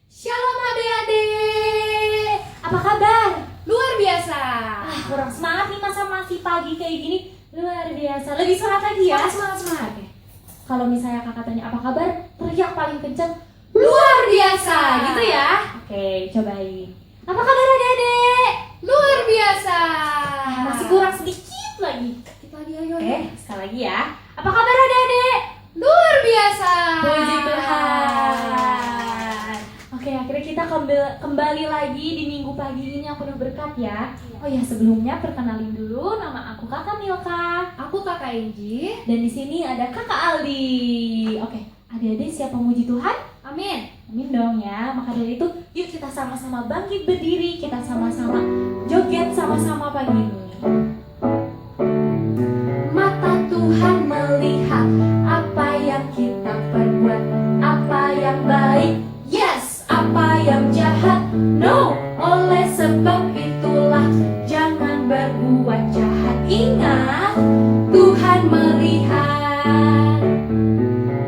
Shalom adik-adik, apa kabar? Luar biasa. Kurang semangat nih masa masih pagi kayak gini. Luar biasa. Lebih semangat lagi ya. Semangat. Kalau misalnya kakak tanya apa kabar, teriak paling kencang. Luar biasa, Gitu ya. Oke, cobain. Apa kabar adik-adik? Luar biasa. Masih kurang sedikit lagi. Sedikit lagi, ayo. Oke, sekali lagi ya. Apa kabar adik-adik? Luar biasa. Puji Tuhan. Oke, akhirnya kita kembali lagi di minggu pagi ini yang penuh berkat ya. Oh ya, sebelumnya perkenalin dulu, nama aku Kakak Milka. Aku Kakak Enji. Dan di sini ada Kakak Aldi. Oke, adik-adik siap memuji Tuhan? Amin. Amin dong ya. Maka dari itu, yuk kita sama-sama bangkit berdiri, kita sama-sama joget sama-sama pagi ini. Mata Tuhan melihat apa yang kita perbuat, apa yang baik, yes, apa yang jahat, no. Oleh sebab itulah jangan berbuat jahat. Ingat, Tuhan melihat.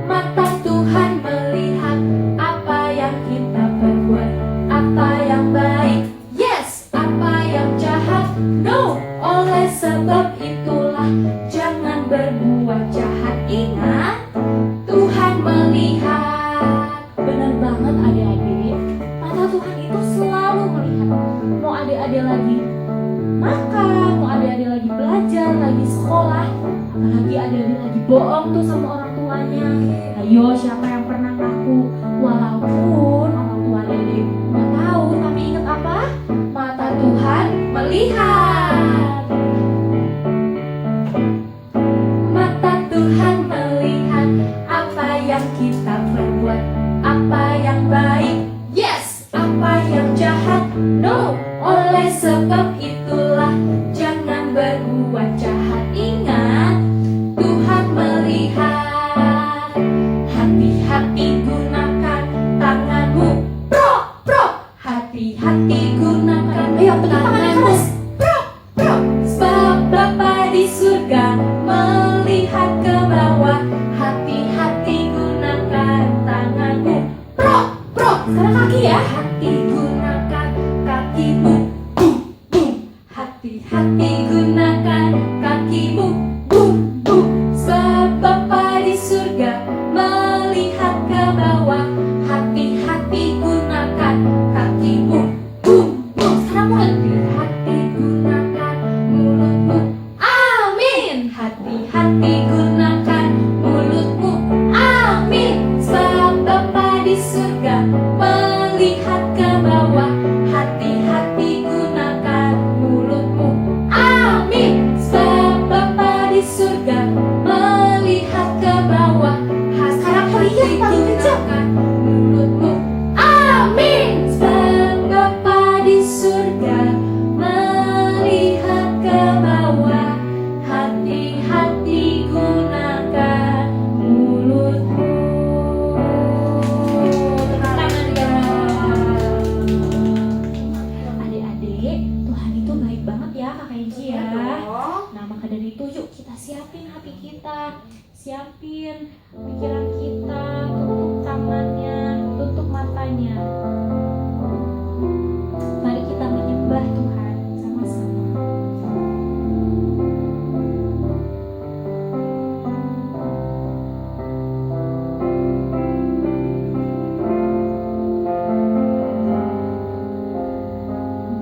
Mata Tuhan melihat apa yang kita perbuat, apa yang baik, yes, apa yang jahat, no. Oleh sebab itulah jangan berbuat jahat. Ingat, Tuhan melihat. Benar banget adik-adik, mata Tuhan itu selalu melihat. Mau adik-adik lagi makan, mau adik-adik lagi belajar, lagi sekolah, apalagi adik-adik lagi bohong tuh sama orang tuanya. Ayo, siapa yang pernah ngaku walaupun orang tua adik nggak tahu, tapi ingat apa? Mata Tuhan melihat. Mata Tuhan melihat apa yang kita perbuat, apa yang baik, yes, apa yang jahat, no. Oleh sebab itulah jangan berbuat jahat. Ingat, Tuhan melihat. Hati-hati gunakan tanganmu, pro, pro. Hati-hati gunakan, ayo pegang tangannya keras, pro, pro. Sebab Bapa di surga melihat ke bawah. Hati-hati gunakan tanganmu, pro, pro. Sekarang kaki ya. Hati gunakan kakimu, boom, boom. Hati-hati gunakan kakimu, boom, boom. Sebab Bapa di surga melihat ke bawah. Hati-hati gunakan kakimu, boom, boom. Sekarang mulai. Hati gunakan mulutmu, amin. Hati-hati gunakan mulutmu, amin. Sebab Bapa di surga melihat ke bawah. Hati-hati gunakan mulutmu, amin. Sebab Bapa di surga melihat ke bawah. Sekarang teriak paling kencang. Mulutmu, amin. Sebab Bapa di surga melihat ke bawah. Hati-hati gunakan mulutmu. Tepuk tangan dong. Adik-adik, Tuhan itu baik banget ya Kakak Enji ya. Nah maka dari itu yuk kita siapin hati kita, siapin pikiran kita, tutup tangannya, tutup matanya. Mari kita menyembah Tuhan sama-sama.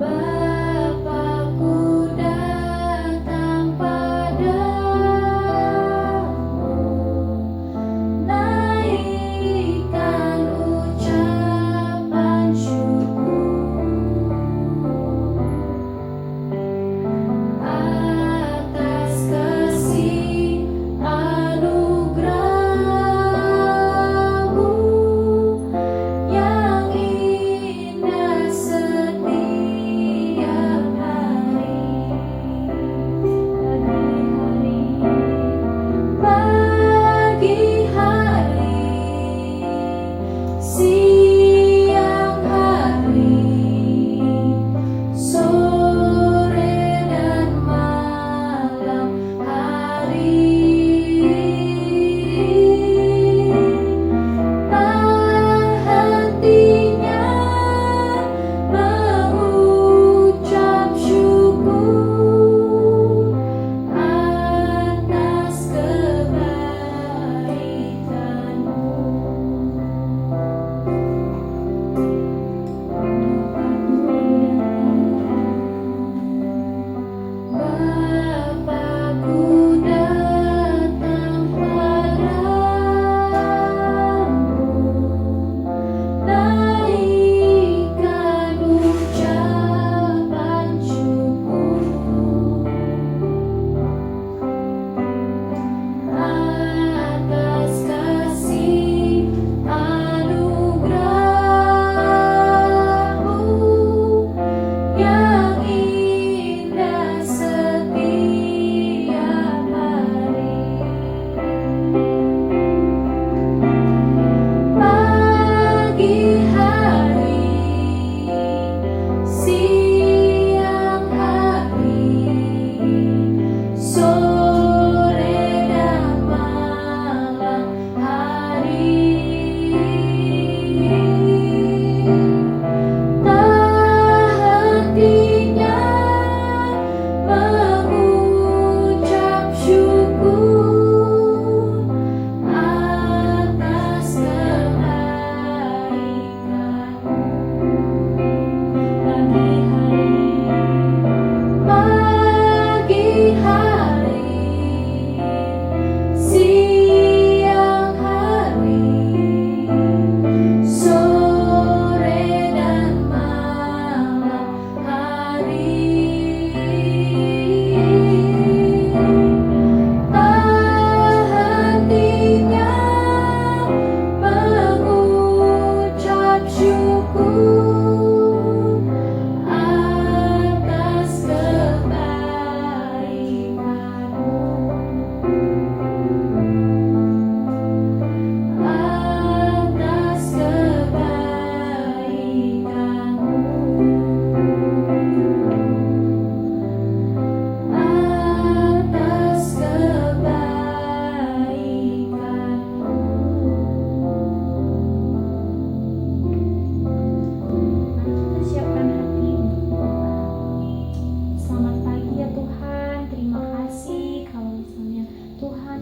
Bapakku datang padamu, naik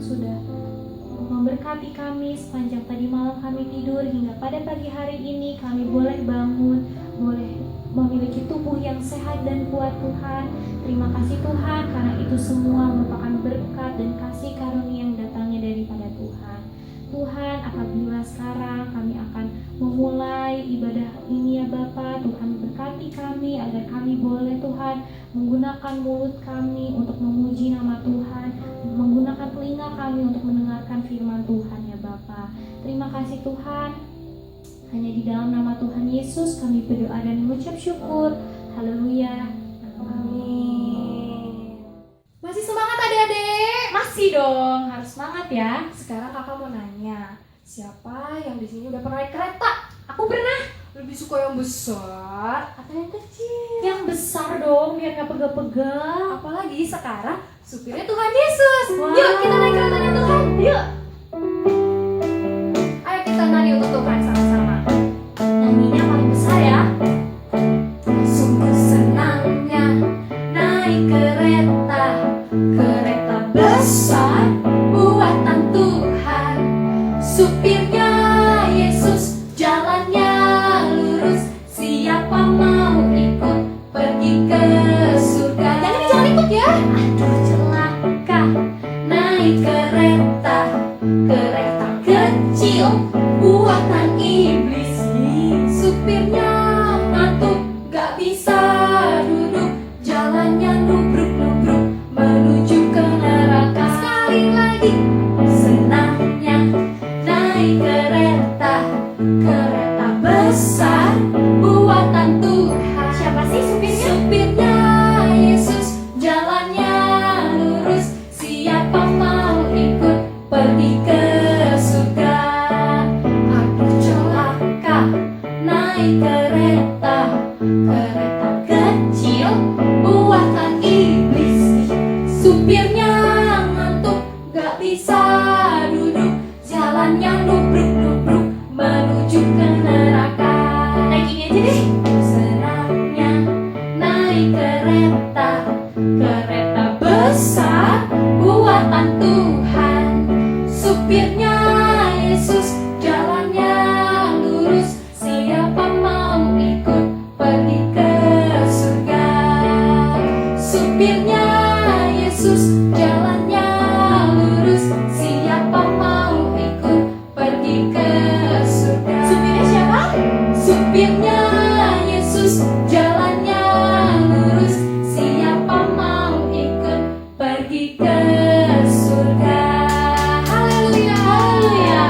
sudah memberkati kami sepanjang tadi malam kami tidur hingga pada pagi hari ini kami boleh bangun, boleh memiliki tubuh yang sehat dan kuat Tuhan. Terima kasih Tuhan karena itu semua merupakan berkat dan kasih karunia yang datangnya daripada Tuhan. Tuhan, apabila sekarang kami akan memulai ibadah ini ya Bapa, Tuhan berkati kami agar kami boleh Tuhan menggunakan mulut kami untuk memuji nama Tuhan, menggunakan telinga kami untuk mendengarkan firman Tuhan ya Bapa. Terima kasih Tuhan. Hanya di dalam nama Tuhan Yesus kami berdoa dan mengucap syukur. Haleluya. Amin. Masih semangat adik-adik? Masih dong, harus semangat ya. Sekarang kakak mau nanya, siapa yang di sini udah pernah naik kereta? Aku pernah. Lebih suka yang besar atau yang kecil? Yang besar dong, biar gak pegal-pegal. Apalagi sekarang supirnya Tuhan Yesus. Wow. Yuk kita naik keretanya Tuhan. Yuk. Ayo kita nyanyi untuk Tuhan sama-sama. Nyanyinya paling besar ya. Sungguh senangnya naik kereta, kereta besar buatan Tuhan. Supirnya Yesus, jalannya lurus. Siapa mau ikut pergi ke surga? Jangan ikut ya. Aduh celaka. Naik kereta, kereta kecil buatan iblis. Supirnya ngantuk, gak bisa duduk. Jalannya nubruk-nubruk menuju ke neraka. Sekali lagi, senangnya naik kereta, kereta besar buatan Tuhan. Siapa sih supirnya? Supirnya Yesus, jalannya lurus. Siapa mau ikut pergi ke surga? Aduh celaka, naik kereta, kereta kecil buatan iblis. Supirnya ngantuk, gak bisa duduk. Jalannya nubruk-nubruk menuju ke neraka. Naik ini aja deh. Senangnya naik kereta, kereta besar buatan Tuhan. Supirnya Yesus, jalannya lurus. Siapa mau ikut pergi ke surga? Supirnya Yesus, jalannya lurus. Siapa mau ikut pergi ke surga? Supirnya siapa? Supirnya Yesus, jalannya lurus. Siapa mau ikut pergi ke surga? Haleluya, haleluya.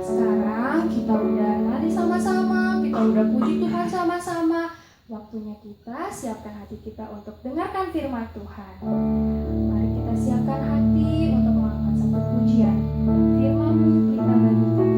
Sekarang kita udah nari sama-sama, kita udah puji Tuhan sama-sama. Waktunya kita siapkan hati kita untuk dengarkan firman Tuhan. Mari kita siapkan hati untuk mengangkat satu pujian. Firman-Mu kita bagikan.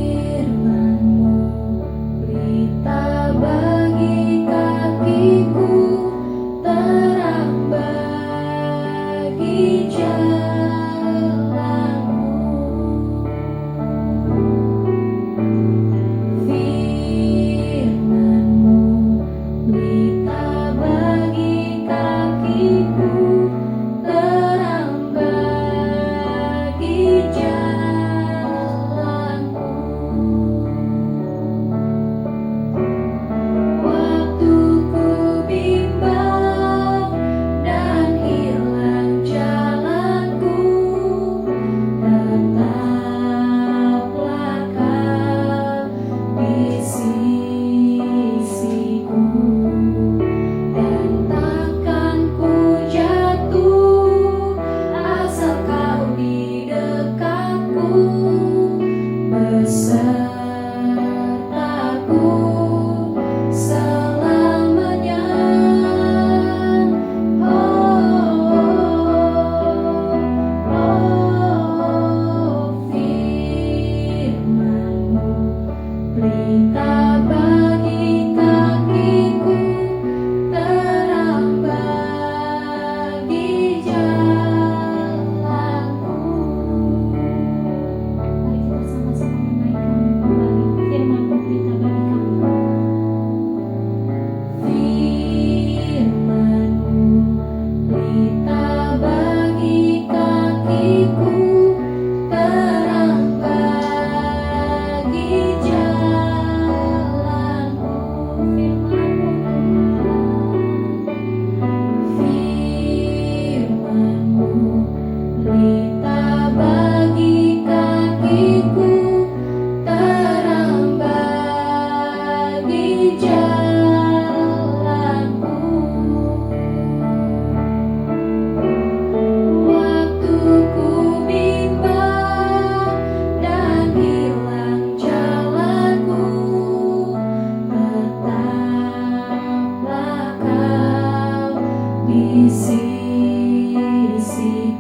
Firman-Mu berita bagi kakiku, terang bagi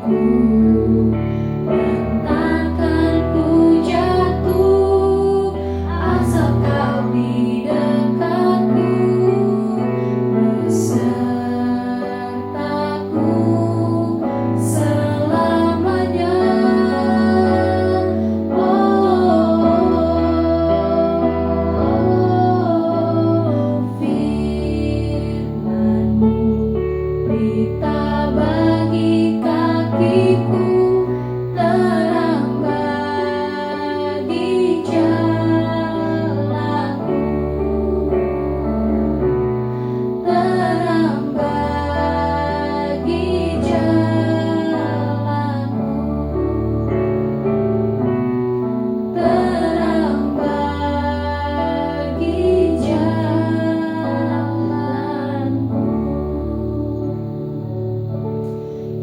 hatiku. Entahkan ku jatuh, asal kau di dekatku, besertaku selamanya. Firman-Mu berita bagi kakiku, terang bagi jalanku, terang bagi jalanku, terang bagi jalanku.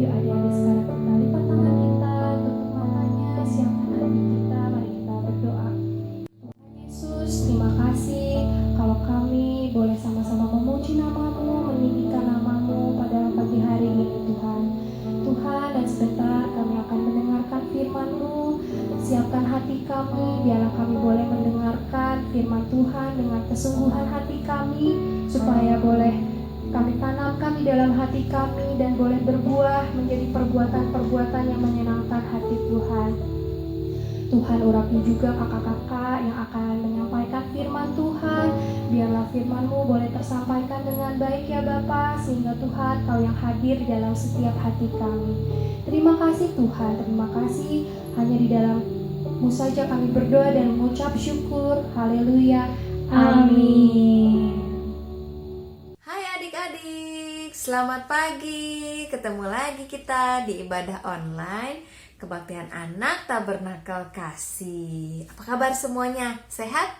Yuk adik-adik sekarang kita lipat tangan kita, tutup matanya, siapkan hati kita, mari kita berdoa. Tuhan Yesus, terima kasih kalau kami boleh sama-sama memuji nama-Mu, meninggikan nama-Mu pada pagi hari ini Tuhan. Tuhan, dan sebentar kami akan mendengarkan firman-Mu. Siapkan hati kami, biarlah kami boleh mendengarkan firman Tuhan dengan kesungguhan hati kami, supaya boleh kami tanamkan di dalam hati kami dan boleh berbuah menjadi perbuatan-perbuatan yang menyenangkan hati Tuhan. Tuhan, urapi juga kakak-kakak yang akan menyampaikan firman Tuhan. Biarlah firman-Mu boleh tersampaikan dengan baik ya Bapa, sehingga Tuhan Kau yang hadir di dalam setiap hati kami. Terima kasih Tuhan, terima kasih. Hanya di dalam-Mu saja kami berdoa dan mengucap syukur. Haleluya. Amin. Hai adik-adik, selamat pagi. Ketemu lagi kita di ibadah online Kebaktian Anak Tabernakel Kasih. Apa kabar semuanya? Sehat?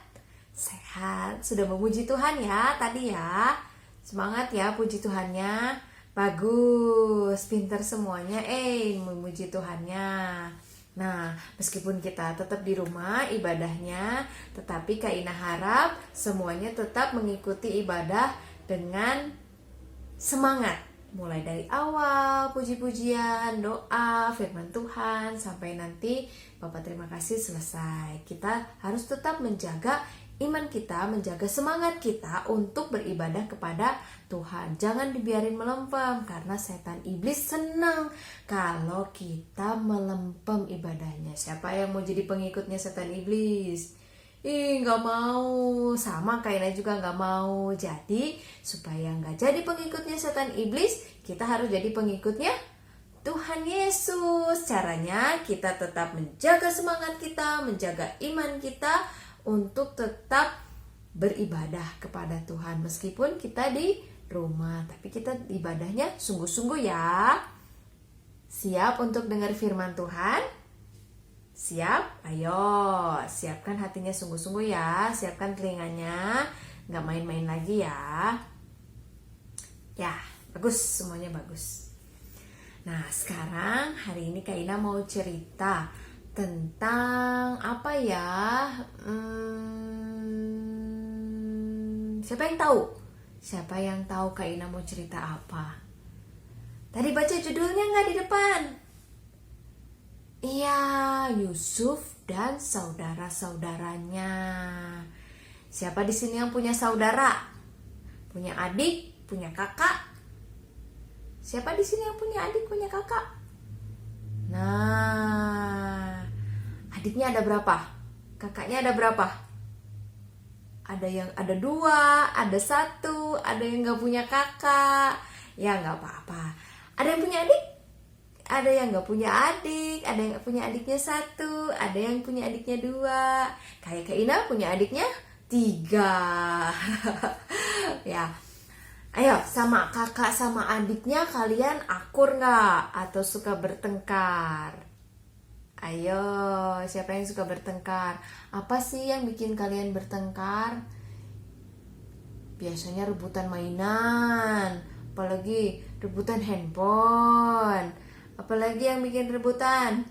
Sehat. Sudah memuji Tuhan ya tadi ya. Semangat ya, puji Tuhannya. Bagus, pintar semuanya memuji Tuhannya. Nah, meskipun kita tetap di rumah ibadahnya, tetapi Kak Ina harap semuanya tetap mengikuti ibadah dengan semangat. Mulai dari awal, puji-pujian, doa, firman Tuhan, sampai nanti Bapak terima kasih selesai. Kita harus tetap menjaga iman kita, menjaga semangat kita untuk beribadah kepada Tuhan. Jangan dibiarin melempem, karena setan iblis senang kalau kita melempem ibadahnya. Siapa yang mau jadi pengikutnya setan iblis? Gak mau. Sama Kaina juga gak mau. Jadi supaya gak jadi pengikutnya setan iblis, kita harus jadi pengikutnya Tuhan Yesus. Caranya kita tetap menjaga semangat kita, menjaga iman kita untuk tetap beribadah kepada Tuhan. Meskipun kita di rumah, tapi kita ibadahnya sungguh-sungguh ya. Siap untuk dengar firman Tuhan? Siap? Ayo, siapkan hatinya sungguh-sungguh ya. Siapkan telinganya, gak main-main lagi ya. Ya, bagus, semuanya bagus. Nah, sekarang hari ini Kak Ina mau cerita tentang apa ya? Siapa yang tahu? Siapa yang tahu Kak Ina mau cerita apa? Tadi baca judulnya nggak di depan? Iya, Yusuf dan saudara-saudaranya. Siapa di sini yang punya saudara? Punya adik? Punya kakak? Siapa di sini yang punya adik, punya kakak? Nah, adiknya ada berapa? Kakaknya ada berapa? Ada yang ada 2, ada 1, ada yang gak punya kakak. Ya gak apa-apa. Ada yang punya adik? Ada yang gak punya adik. Ada yang gak punya adiknya 1, ada yang punya adiknya 2. Kayak Kak Ina punya adiknya 3. Ya. Ayo, sama kakak sama adiknya kalian akur gak? Atau suka bertengkar? Ayo, siapa yang suka bertengkar? Apa sih yang bikin kalian bertengkar? Biasanya rebutan mainan, apalagi rebutan handphone. Apalagi yang bikin rebutan?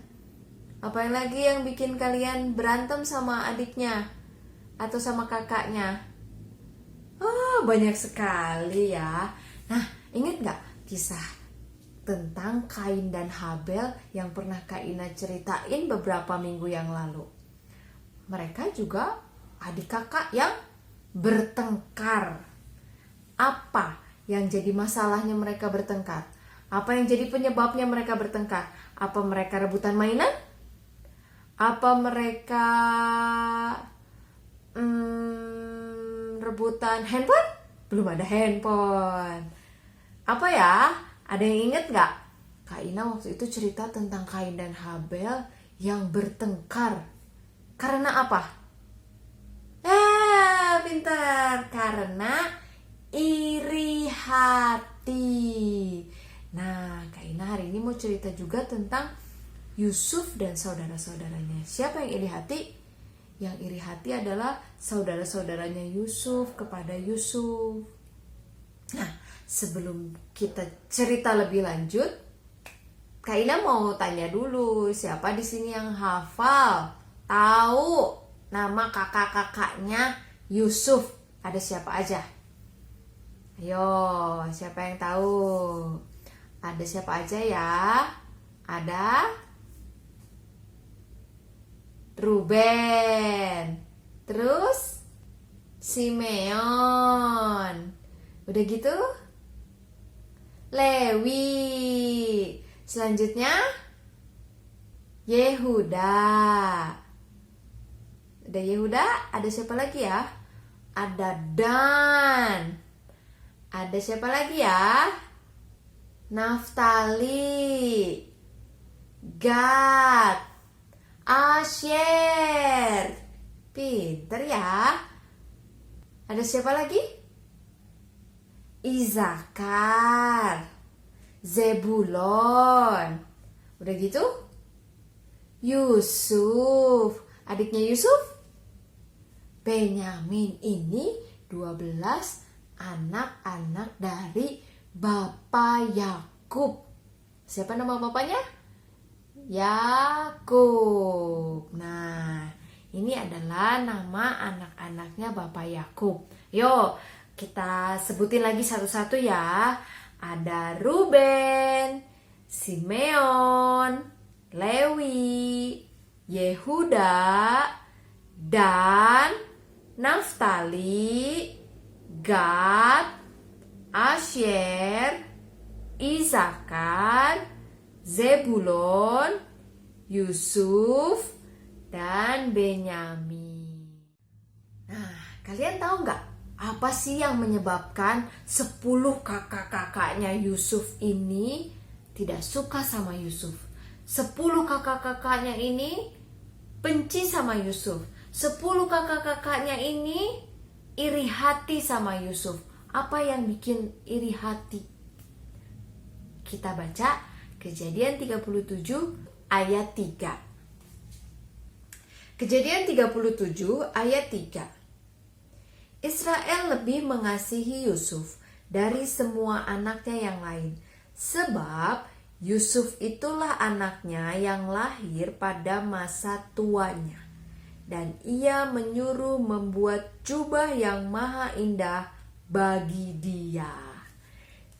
Apalagi yang bikin kalian berantem sama adiknya atau sama kakaknya? Oh, banyak sekali ya. Nah, ingat gak kisah tentang Kain dan Habel yang pernah Kak Ina ceritain beberapa minggu yang lalu. Mereka juga adik kakak yang bertengkar. Apa yang jadi masalahnya mereka bertengkar? Apa yang jadi penyebabnya mereka bertengkar? Apa mereka rebutan mainan? Apa mereka rebutan handphone? Belum ada handphone. Apa ya? Ada yang inget gak? Kak Ina waktu itu cerita tentang Kain dan Habel yang bertengkar. Karena apa? Pintar. Karena iri hati. Nah, Kak Ina hari ini mau cerita juga tentang Yusuf dan saudara-saudaranya. Siapa yang iri hati? Yang iri hati adalah saudara-saudaranya Yusuf kepada Yusuf. Nah, sebelum kita cerita lebih lanjut, Kak Ina mau tanya dulu, siapa di sini yang hafal, tahu nama kakak-kakaknya Yusuf? Ada siapa aja? Ayo, siapa yang tahu? Ada siapa aja ya? Ada Ruben, terus Simeon, udah gitu Lewi, selanjutnya Yehuda. Udah Yehuda, ada siapa lagi ya? Ada Dan. Ada siapa lagi ya? Naftali, Gad, Asher. Pinter ya. Ada siapa lagi? Izakar, Zebulon. Udah gitu? Yusuf. Adiknya Yusuf? Benyamin. Ini 12 anak-anak dari Bapak Yakub. Siapa nama bapaknya? Yakub. Nah, ini adalah nama anak-anaknya Bapak Yakub. Yuk, kita sebutin lagi satu-satu ya. Ada Ruben, Simeon, Lewi, Yehuda, Dan, Naftali, Gad, Asher, Isakar, Zebulon, Yusuf, dan Benyamin. Nah, kalian tahu nggak apa sih yang menyebabkan 10 kakak-kakaknya Yusuf ini tidak suka sama Yusuf? 10 kakak-kakaknya ini benci sama Yusuf. 10 kakak-kakaknya ini iri hati sama Yusuf. Apa yang bikin iri hati? Kita baca Kejadian 37 ayat 3. Kejadian 37 ayat 3. Israel lebih mengasihi Yusuf dari semua anaknya yang lain, sebab Yusuf itulah anaknya yang lahir pada masa tuanya. Dan ia menyuruh membuat jubah yang maha indah bagi dia.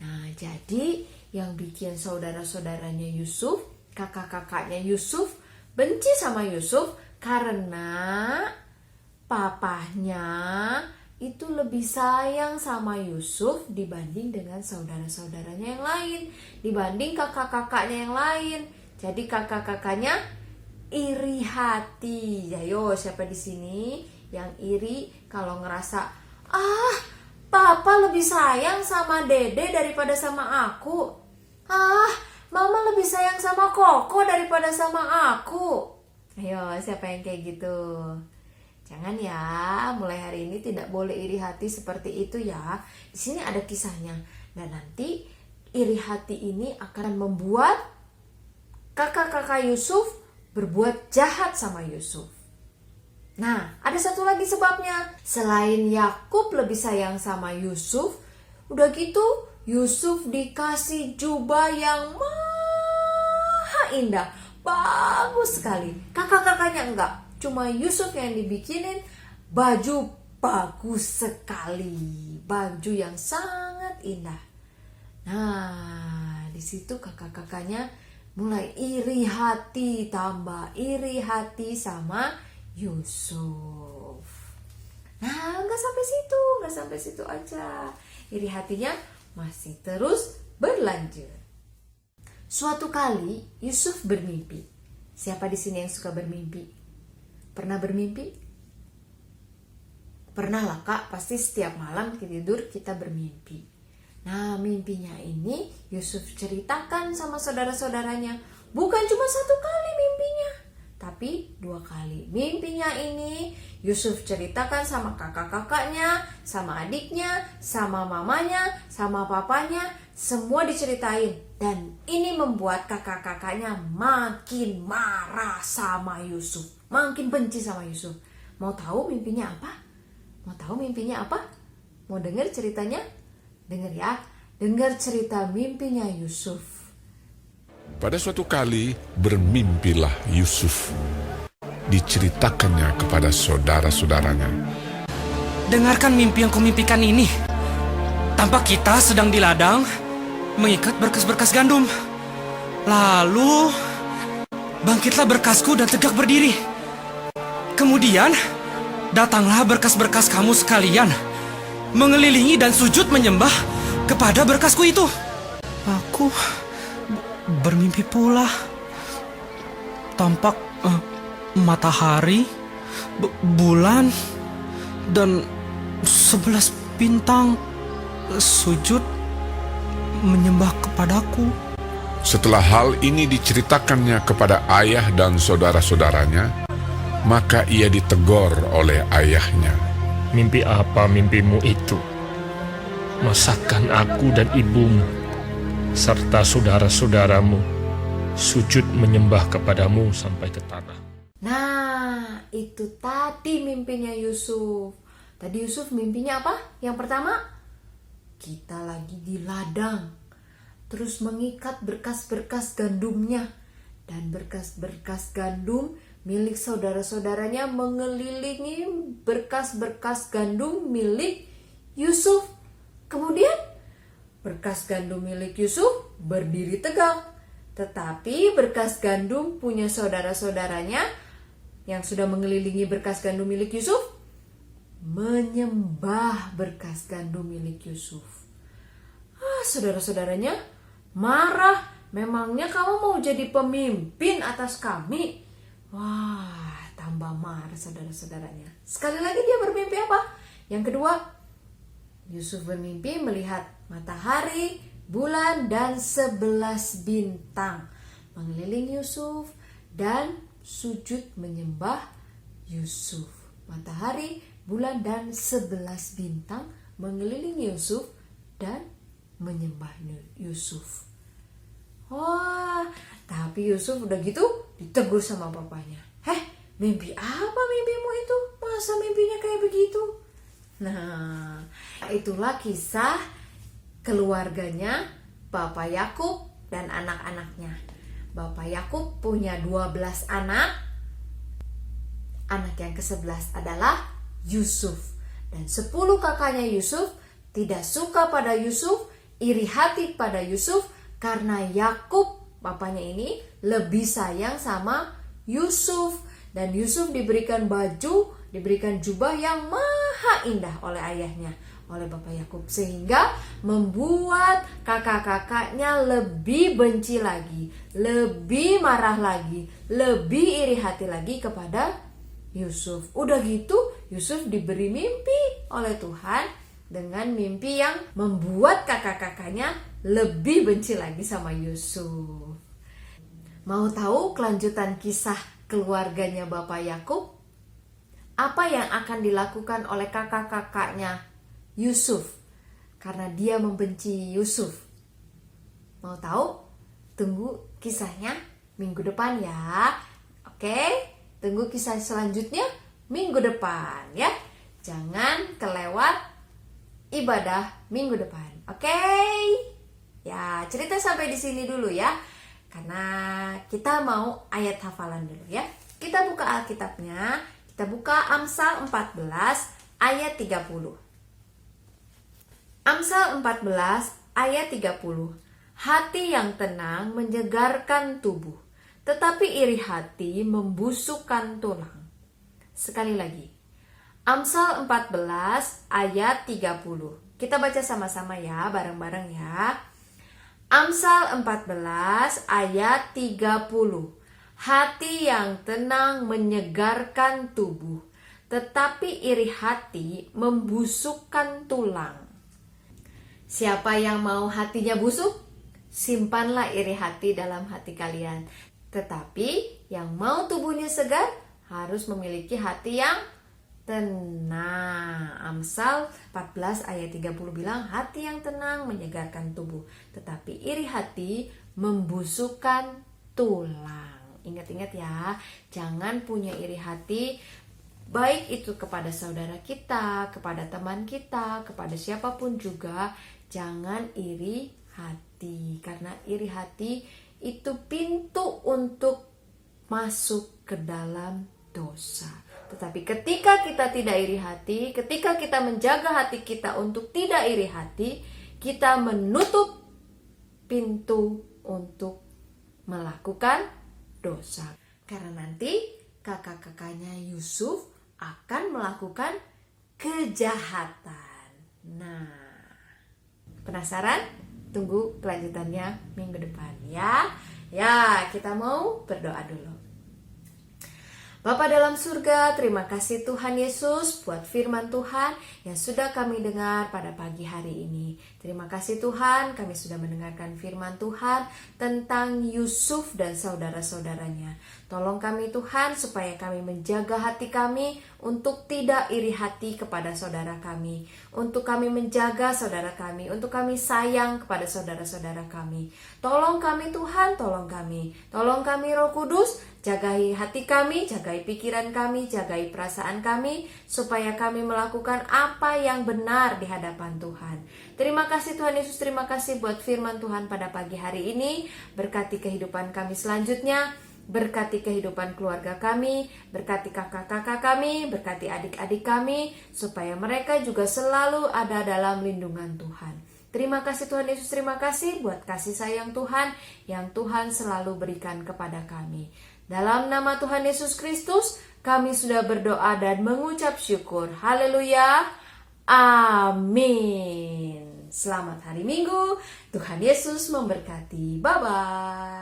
Nah, jadi yang bikin saudara-saudaranya Yusuf, kakak-kakaknya Yusuf benci sama Yusuf karena papahnya itu lebih sayang sama Yusuf dibanding dengan saudara-saudaranya yang lain, dibanding kakak-kakaknya yang lain. Jadi kakak-kakaknya iri hati. Ayo, siapa di sini yang iri kalau ngerasa Papa lebih sayang sama Dede daripada sama aku. Mama lebih sayang sama Koko daripada sama aku. Ayo, siapa yang kayak gitu? Jangan ya, mulai hari ini tidak boleh iri hati seperti itu ya. Di sini ada kisahnya. Dan nanti iri hati ini akan membuat kakak-kakak Yusuf berbuat jahat sama Yusuf. Nah, ada satu lagi sebabnya. Selain Yakub lebih sayang sama Yusuf, udah gitu Yusuf dikasih jubah yang maha indah, bagus sekali. Kakak-kakaknya enggak, cuma Yusuf yang dibikinin baju bagus sekali, baju yang sangat indah. Nah, di situ kakak-kakaknya mulai iri hati, tambah iri hati sama Yusuf. Nah, nggak sampai situ aja. Iri hatinya masih terus berlanjut. Suatu kali Yusuf bermimpi. Siapa di sini yang suka bermimpi? Pernah bermimpi? Pernah lah Kak, pasti setiap malam tidur kita bermimpi. Nah, mimpinya ini Yusuf ceritakan sama saudara-saudaranya. Bukan cuma satu kali mimpinya, tapi 2 kali. Mimpinya ini Yusuf ceritakan sama kakak-kakaknya, sama adiknya, sama mamanya, sama papanya. Semua diceritain. Dan ini membuat kakak-kakaknya makin marah sama Yusuf. Makin benci sama Yusuf. Mau tahu mimpinya apa? Mau dengar ceritanya? Dengar ya, dengar cerita mimpinya Yusuf. Pada suatu kali bermimpilah Yusuf. Diceritakannya kepada saudara-saudaranya. Dengarkan mimpi yang kumimpikan ini. Tampak kita sedang di ladang mengikat berkas-berkas gandum. Lalu bangkitlah berkasku dan tegak berdiri. Kemudian datanglah berkas-berkas kamu sekalian, mengelilingi dan sujud menyembah kepada berkasku itu. Aku bermimpi pula. Tampak matahari, bulan, dan 11 bintang sujud menyembah kepadaku. Setelah hal ini diceritakannya kepada ayah dan saudara-saudaranya, maka ia ditegur oleh ayahnya. Mimpi apa mimpimu itu? Masakan aku dan ibumu serta saudara-saudaramu sujud menyembah kepadamu sampai ke tanah. Nah, itu tadi mimpinya Yusuf. Tadi Yusuf mimpinya apa? Yang pertama, kita lagi di ladang, terus mengikat berkas-berkas gandumnya. Dan berkas-berkas gandum milik saudara-saudaranya mengelilingi berkas-berkas gandum milik Yusuf. Kemudian berkas gandum milik Yusuf berdiri tegak. Tetapi berkas gandum punya saudara-saudaranya yang sudah mengelilingi berkas gandum milik Yusuf menyembah berkas gandum milik Yusuf. Saudara-saudaranya marah. Memangnya kamu mau jadi pemimpin atas kami? Wah, tambah marah saudara-saudaranya. Sekali lagi dia bermimpi apa? Yang kedua, Yusuf bermimpi melihat matahari, bulan, dan 11 bintang mengelilingi Yusuf dan sujud menyembah Yusuf. Matahari, bulan, dan 11 bintang mengelilingi Yusuf dan menyembah Yusuf. Wah, tapi Yusuf udah gitu ditegur sama bapaknya. Mimpi apa mimpimu itu? Masa mimpinya kayak begitu? Nah, itulah kisah keluarganya Bapak Yakub dan anak-anaknya. Bapak Yakub punya 12 anak. Anak yang ke-11 adalah Yusuf. Dan 10 kakaknya Yusuf tidak suka pada Yusuf, iri hati pada Yusuf, karena Yakub, bapaknya ini, lebih sayang sama Yusuf. Dan Yusuf diberikan baju, diberikan jubah yang maha indah oleh ayahnya, oleh Bapak Yakub. Sehingga membuat kakak-kakaknya lebih benci lagi, lebih marah lagi, lebih iri hati lagi kepada Yusuf. Udah gitu, Yusuf diberi mimpi oleh Tuhan dengan mimpi yang membuat kakak-kakaknya lebih benci lagi sama Yusuf. Mau tahu kelanjutan kisah keluarganya Bapak Yakub? Apa yang akan dilakukan oleh kakak-kakaknya Yusuf karena dia membenci Yusuf? Mau tahu? Tunggu kisahnya minggu depan ya. Oke, tunggu kisah selanjutnya minggu depan ya. Jangan kelewat ibadah minggu depan. Oke? Ya, cerita sampai di sini dulu ya. Karena kita mau ayat hafalan dulu ya. Kita buka Alkitabnya. Kita buka Amsal 14 ayat 30. Amsal 14 ayat 30. Hati yang tenang menyegarkan tubuh, tetapi iri hati membusukkan tulang. Sekali lagi, Amsal 14 ayat 30. Kita baca sama-sama ya, bareng-bareng ya. Amsal 14 ayat 30. Hati yang tenang menyegarkan tubuh, tetapi iri hati membusukkan tulang. Siapa yang mau hatinya busuk? Simpanlah iri hati dalam hati kalian. Tetapi yang mau tubuhnya segar harus memiliki hati yang tenang. Amsal 14 ayat 30 bilang hati yang tenang menyegarkan tubuh, tetapi iri hati membusukkan tulang. Ingat-ingat ya, jangan punya iri hati, baik itu kepada saudara kita, kepada teman kita, kepada siapapun juga. Jangan iri hati, karena iri hati itu pintu untuk masuk ke dalam dosa. Tetapi ketika kita tidak iri hati, ketika kita menjaga hati kita untuk tidak iri hati, kita menutup pintu untuk melakukan dosa. Karena nanti kakak-kakaknya Yusuf akan melakukan kejahatan. Nah, penasaran? Tunggu kelanjutannya minggu depan ya. Ya, kita mau berdoa dulu. Bapa dalam surga, terima kasih Tuhan Yesus buat firman Tuhan yang sudah kami dengar pada pagi hari ini. Terima kasih Tuhan, kami sudah mendengarkan firman Tuhan tentang Yusuf dan saudara-saudaranya. Tolong kami Tuhan supaya kami menjaga hati kami untuk tidak iri hati kepada saudara kami. Untuk kami menjaga saudara kami, untuk kami sayang kepada saudara-saudara kami. Tolong kami Tuhan, tolong kami. Tolong kami Roh Kudus, jagai hati kami, jagai pikiran kami, jagai perasaan kami, supaya kami melakukan apa yang benar di hadapan Tuhan. Terima kasih Tuhan Yesus, terima kasih buat firman Tuhan pada pagi hari ini. Berkati kehidupan kami selanjutnya, berkati kehidupan keluarga kami, berkati kakak-kakak kami, berkati adik-adik kami, supaya mereka juga selalu ada dalam lindungan Tuhan. Terima kasih Tuhan Yesus, terima kasih buat kasih sayang Tuhan yang Tuhan selalu berikan kepada kami. Dalam nama Tuhan Yesus Kristus, kami sudah berdoa dan mengucap syukur. Haleluya. Amin. Selamat hari Minggu. Tuhan Yesus memberkati. Bye-bye.